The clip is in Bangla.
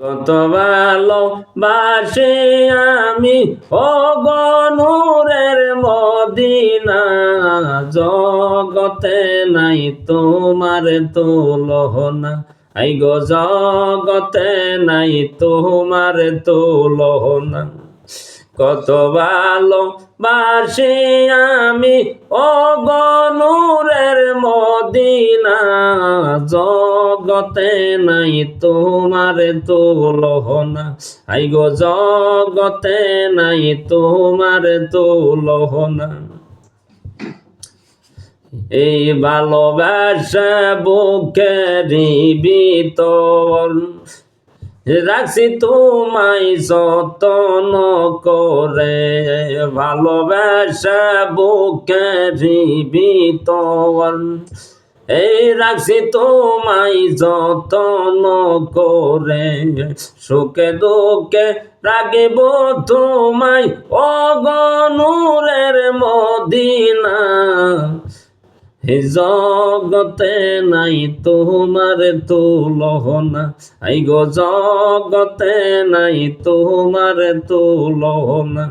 কত ভালোবাসি আমি ও নূরের মদিনা, জগতে নাই তোমার তুলনা। আই গো জগতে নাই তোমার তুলনা। কত ভালোবাসি আমি ও নূরের মদিনা, জগতে নাই তোমার তুলনা। আই গো জগতে নাই তোমার তুলনা। এই ভালোবাসা বুকেরই ভিতর রাখছি তোমায় যতন করে, ভালোবাসা বুকেরই ভিতর এই রাখছি তোমায় যতন করে, সুখে দুঃখে রাখিব তোমায় ও নূরের মদিনা। হে জগতে নাই তোমার তুলনা, আই গো জগতে নাই তোমার তুলনা।